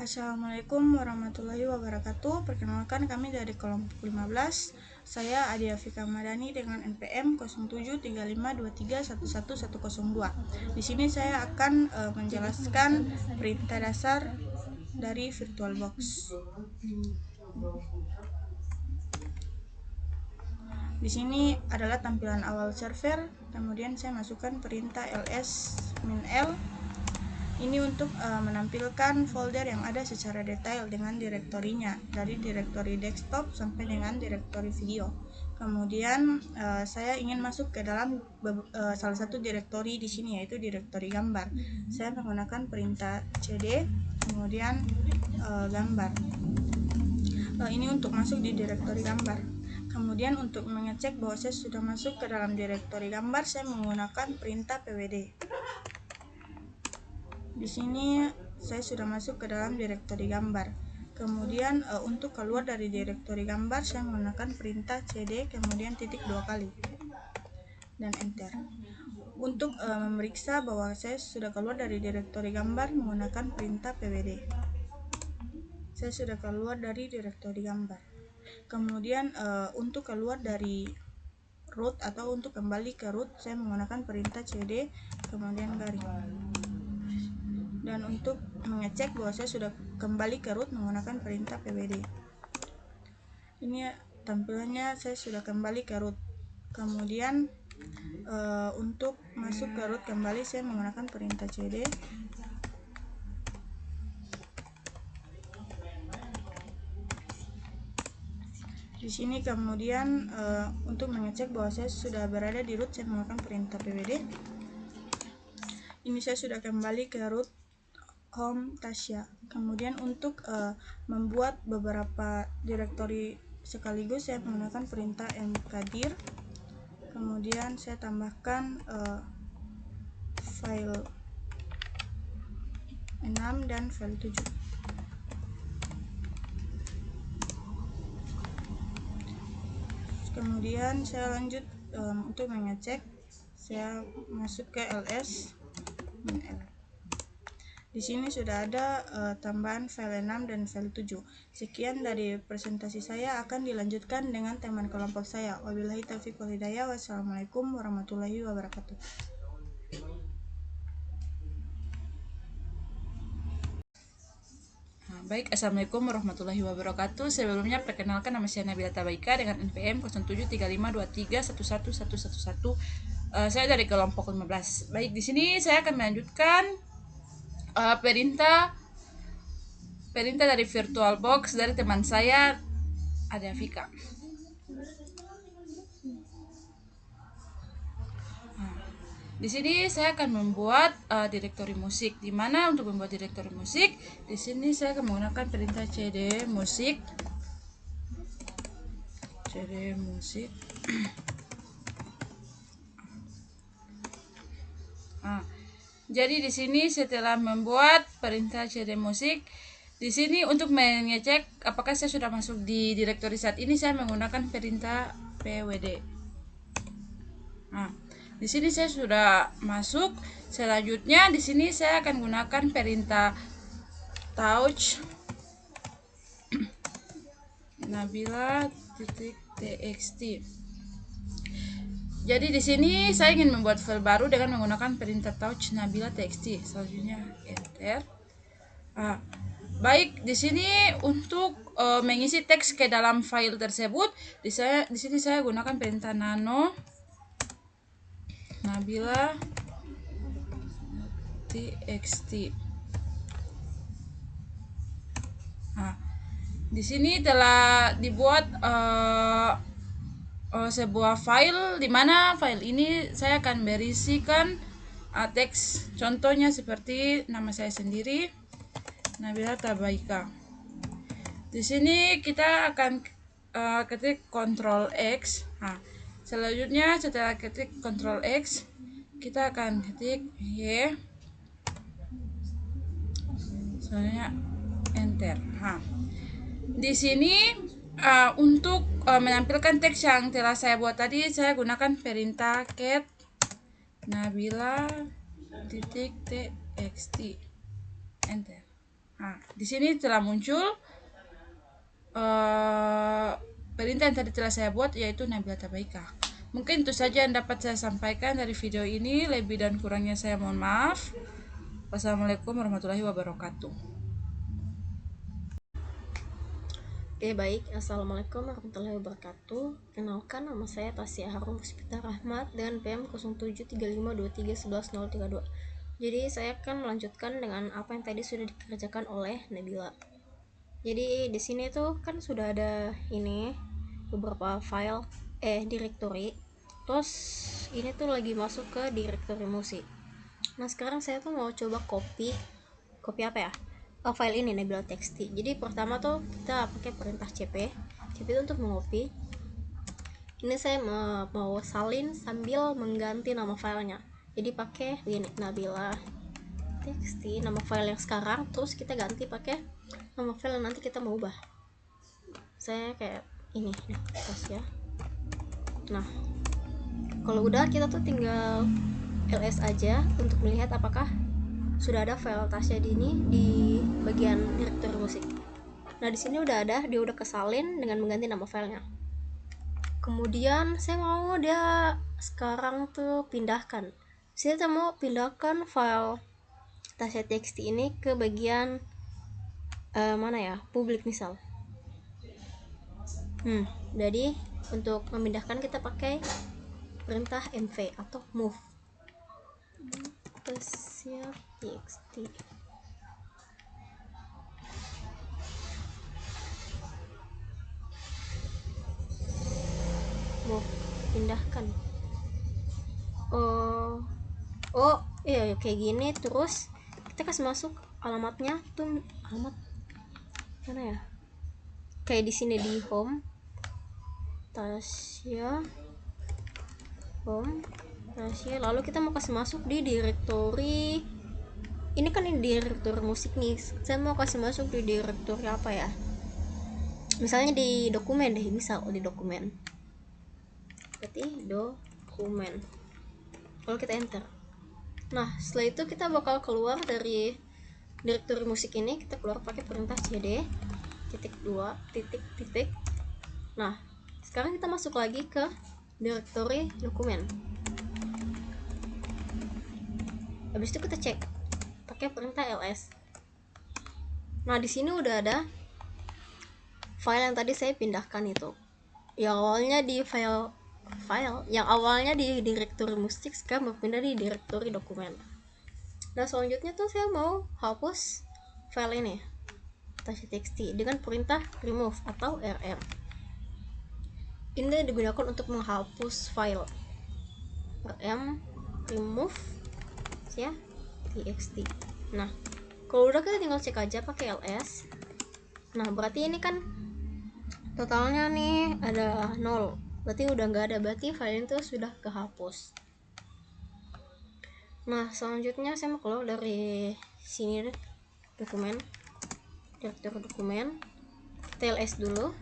Assalamualaikum warahmatullahi wabarakatuh. Perkenalkan, kami dari kelompok 15. Saya Adia Fika Madani dengan NPM 073523110102. Di sini saya akan menjelaskan perintah dasar dari VirtualBox. Di sini adalah tampilan awal server, kemudian saya masukkan perintah ls-l. Ini untuk menampilkan folder yang ada secara detail dengan direktorinya, dari direktori desktop sampai dengan direktori video. Kemudian saya ingin masuk ke dalam salah satu direktori di sini, yaitu direktori gambar. Saya menggunakan perintah cd, kemudian gambar. Ini untuk masuk di direktori gambar. Kemudian untuk mengecek bahwa saya sudah masuk ke dalam direktori gambar, saya menggunakan perintah pwd. Di sini saya sudah masuk ke dalam direktori gambar. Kemudian untuk keluar dari direktori gambar, saya menggunakan perintah cd kemudian titik 2 kali dan enter. Untuk memeriksa bahwa saya sudah keluar dari direktori gambar, menggunakan perintah pwd. Saya sudah keluar dari direktori gambar. Kemudian untuk keluar dari root atau untuk kembali ke root, saya menggunakan perintah cd kemudian garing. Dan untuk mengecek bahwa saya sudah kembali ke root, menggunakan perintah pwd. Ini tampilannya, saya sudah kembali ke root. Kemudian untuk masuk ke root kembali, saya menggunakan perintah cd. Di sini kemudian untuk mengecek bahwa saya sudah berada di root, saya menggunakan perintah pwd. Ini saya sudah kembali ke root home Tasya. Kemudian untuk membuat beberapa direktori sekaligus, saya menggunakan perintah mkdir. Kemudian saya tambahkan file 6 dan file 7. Kemudian saya lanjut untuk mengecek. Saya masuk ke ls-l. Di sini sudah ada tambahan file 6 dan file 7. Sekian dari presentasi saya, akan dilanjutkan dengan teman kelompok saya. Wabillahi taufiq wal hidayah. Wassalamualaikum warahmatullahi wabarakatuh. Baik, Assalamualaikum warahmatullahi wabarakatuh. Sebelumnya perkenalkan, nama saya Nabila Tabaika dengan NPM 073523111111. Saya dari kelompok 15. Baik, di sini saya akan melanjutkan perintah dari VirtualBox dari teman saya Adia Fika. Di sini saya akan membuat direktori musik. Di mana untuk membuat direktori musik, di sini saya akan menggunakan perintah cd musik. Jadi di sini setelah membuat perintah cd musik, di sini untuk mengecek apakah saya sudah masuk di direktori saat ini, saya menggunakan perintah pwd. Di sini saya sudah masuk. Selanjutnya di sini saya akan gunakan perintah touch nabila.txt. Jadi di sini saya ingin membuat file baru dengan menggunakan perintah touch nabila.txt. Selanjutnya enter. Baik, di sini untuk mengisi teks ke dalam file tersebut, di sini saya gunakan perintah nano nabila.txt. Di sini telah dibuat sebuah file, di mana file ini saya akan berisikan teks contohnya seperti nama saya sendiri, Nabila Tabaika. Di sini kita akan ketik Ctrl X. Selanjutnya setelah ketik Ctrl X, kita akan ketik Y. Selanjutnya enter. Di sini untuk menampilkan teks yang telah saya buat tadi, saya gunakan perintah cat nabila.txt enter. Nah, di sini telah muncul perintah yang tadi telah saya buat, yaitu Nabila Tabaika. Mungkin itu saja yang dapat saya sampaikan dari video ini. Lebih dan kurangnya saya mohon maaf. Wassalamualaikum warahmatullahi wabarakatuh. Oke, baik. Assalamualaikum warahmatullahi wabarakatuh. Kenalkan, nama saya Tasya Harum Puspita Rahmat dengan PM 073523111032. Jadi saya akan melanjutkan dengan apa yang tadi sudah dikerjakan oleh Nabila. Jadi di sini tuh kan sudah ada ini beberapa file directory. Terus ini tuh lagi masuk ke directory musik. Nah, sekarang saya tuh mau coba copy apa ya? File ini Nabila TXT. Jadi pertama tuh kita pakai perintah cp itu untuk mengopi. Ini saya mau salin sambil mengganti nama filenya. Jadi pakai ini Nabila TXT, nama file yang sekarang, terus kita ganti pakai nama file yang nanti kita mau ubah. Saya kayak ini terus ya. Nah, kalau udah kita tuh tinggal ls aja untuk melihat apakah sudah ada file Tasya ini di bagian direktur musik. Nah, di sini udah ada, dia udah kesalin dengan mengganti nama filenya. Kemudian saya mau dia sekarang tuh pindahkan. Saya mau pindahkan file Tasya TXT ini ke bagian mana ya? Publik misal. Jadi untuk memindahkan kita pakai perintah mv atau move. Tasya TXT. Move, pindahkan. Iya kayak gini. Terus kita kasih masuk alamatnya tuh, alamat mana ya, kayak di sini di home Tasya home Tasya, lalu kita mau kasih masuk di directory ini kan, ini direktur musik nih. Saya mau kasih masuk di direktori apa ya, misalnya di dokumen deh, misal di dokumen, berarti dokumen. Kalau kita enter, nah setelah itu kita bakal keluar dari direktori musik ini. Kita keluar pakai perintah cd -2 Nah, sekarang kita masuk lagi ke direktori dokumen. Habis itu kita cek pakai perintah ls. Nah, di sini udah ada file yang tadi saya pindahkan itu. Yang awalnya di file yang awalnya di direktori musik, sekarang berpindah di direktori dokumen. Nah, selanjutnya tuh saya mau hapus file ini Tasya TXT dengan perintah remove atau rm. Ini digunakan untuk menghapus file. rm remove ya txt. Nah, kalau udah kita tinggal cek aja pakai ls. Nah, berarti ini kan totalnya nih ada 0, berarti udah nggak ada, berarti file itu sudah kehapus. Nah, selanjutnya saya mau keluar dari sini deh, dokumen, direktur dokumen, kita ls dulu.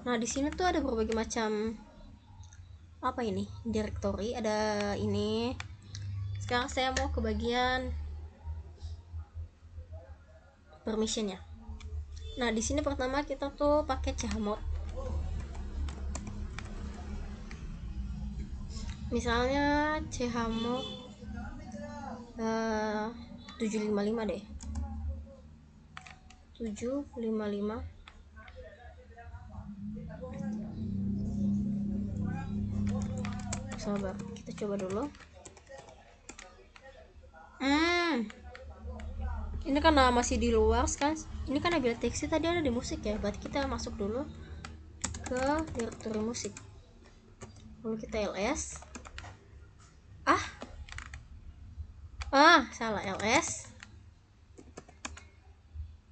Nah, di sini tuh ada berbagai macam apa ini directory, ada ini. Sekarang saya mau ke bagian permissionnya. Nah, di sini pertama kita tuh pakai chmod. Misalnya chmod 755 deh. 755. Sabar, kita coba dulu. Ini karena masih di luar kan. Ini kan Nabila TXT tadi ada di musik ya. Berarti kita masuk dulu ke direktori musik. Lalu kita ls. Salah, ls.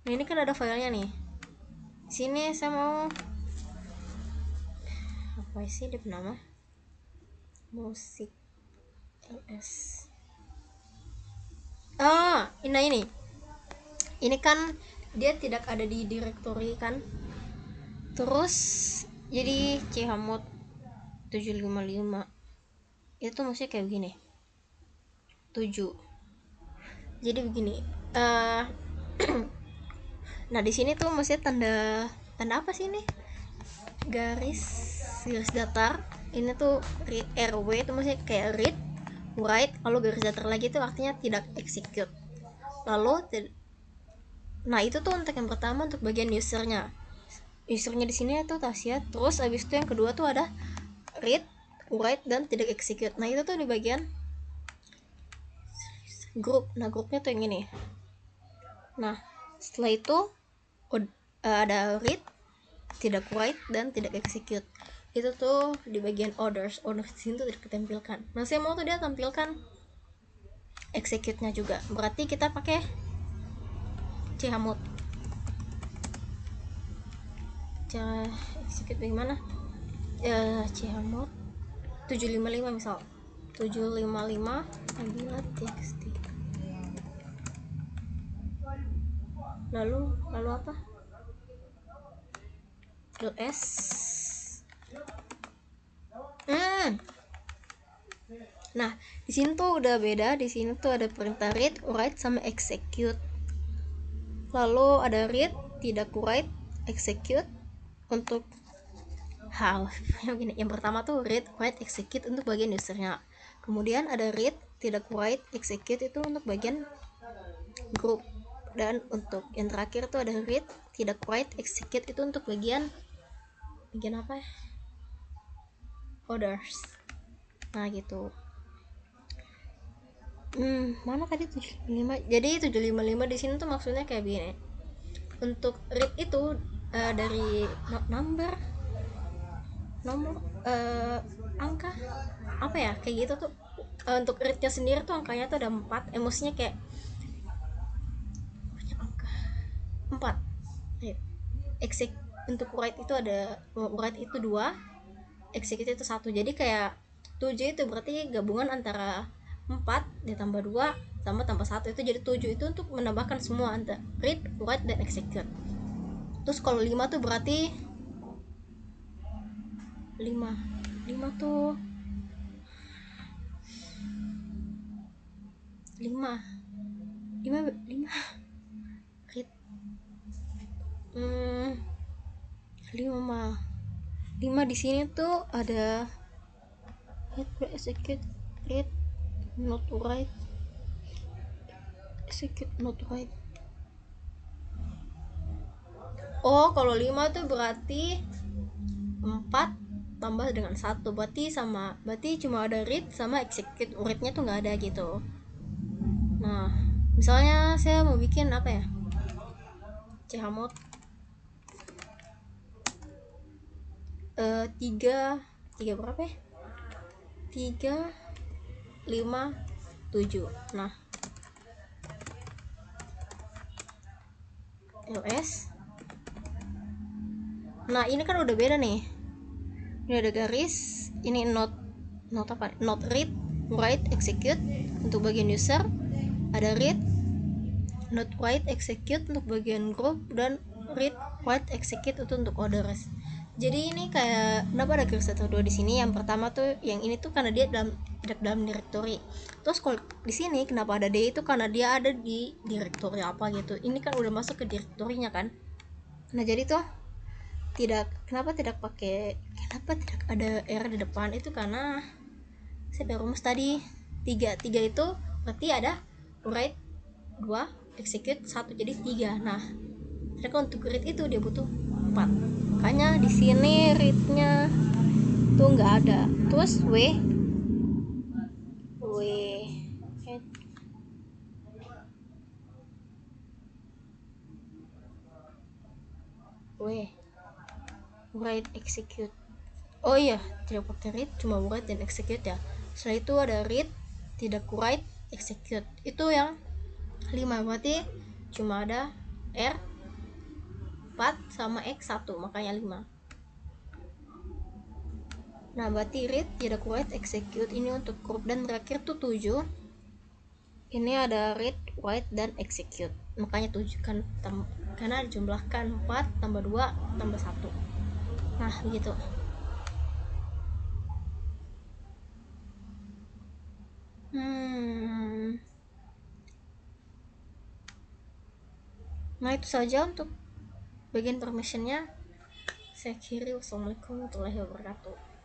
Nah, ini kan ada filenya nih. Di sini saya mau apa sih dia nama? Musik ls. Ini kan dia tidak ada di directory kan. Terus jadi chmod 755 itu maksudnya kayak begini. 7. Jadi begini. Nah di sini tuh maksudnya tanda apa sih ini? Garis datar. Ini tuh RW itu maksudnya kayak read, write, lalu garis datar lagi itu artinya tidak execute. Lalu nah itu tuh untuk yang pertama untuk bagian usernya di sini itu Tasya. Terus abis itu yang kedua tuh ada read, write, dan tidak execute. Nah itu tuh di bagian grup. Nah grupnya tuh yang ini. Nah setelah itu ada read, tidak write, dan tidak execute. Itu tuh di bagian orders di sini tuh tidak ditampilkan. Nah saya mau tuh dia tampilkan execute-nya juga, berarti kita pakai chmod. Cara execute bagaimana? Chmod 755 misal 755 Nabila txt. lalu apa .s. Nah di sini tuh udah beda. Di sini tuh ada perintah read, write, sama execute. Lalu ada read, tidak write, execute untuk hal yang pertama tuh read, write, execute untuk bagian usernya. Kemudian ada read, tidak write, execute itu untuk bagian grup. Dan untuk yang terakhir tuh ada read, tidak write, execute itu untuk bagian apa ya? Orders. Nah gitu. Mana tadi 755? Jadi 755 di sini tuh maksudnya kayak begini. Untuk read itu dari nomor angka apa ya kayak gitu tuh. Untuk readnya sendiri tuh angkanya tuh ada 4. Emosinya kayak angka 4. Untuk write itu ada write itu 2, execute itu 1. Jadi kayak 7 itu berarti gabungan antara 4 ditambah 2 tambah 1 itu jadi 7. Itu untuk menambahkan semua antara read, write, dan execute. Terus kalau 5 tuh berarti 5 tuh 5 read 5 di sini tuh ada read, execute, read, not write, execute, not write. Oh kalau 5 tuh berarti 4 tambah dengan 1 berarti cuma ada read sama execute. Readnya tuh nggak ada gitu. Nah misalnya saya mau bikin apa ya, chmod 3 berapa ya, 3 5 7. Nah ls. Nah ini kan udah beda nih. Ini ada garis, ini not read, write, execute untuk bagian user. Ada read, not write, execute untuk bagian group, dan read, write, execute itu untuk orders. Jadi ini kayak kenapa ada garis 1 2 di sini? Yang pertama tuh yang ini tuh karena dia tidak dalam directory. Terus kalau di sini kenapa ada D itu karena dia ada di directory apa gitu. Ini kan udah masuk ke directory-nya kan. Nah jadi tuh kenapa tidak ada R di depan itu karena saya udah rumus tadi 3 itu berarti ada write 2, execute 1 jadi 3. Nah sedangkan untuk read itu dia butuh 4. Makanya di sini readnya tuh nggak ada. Terus write, execute. Oh iya, tidak pakai read, cuma write dan execute ya. Setelah itu ada read, tidak write, execute. Itu yang 5, berarti cuma ada R 4 sama X 1, makanya 5. Nah berarti read, tidak write, execute ini untuk group. Dan terakhir tuh 7. Ini ada read, write, dan execute, makanya 7 kan karena dijumlahkan 4 tambah 2 tambah 1. Nah begitu. Nah, itu saja untuk bagian permissionnya. Saya akhiri. Wassalamualaikum warahmatullahi wabarakatuh.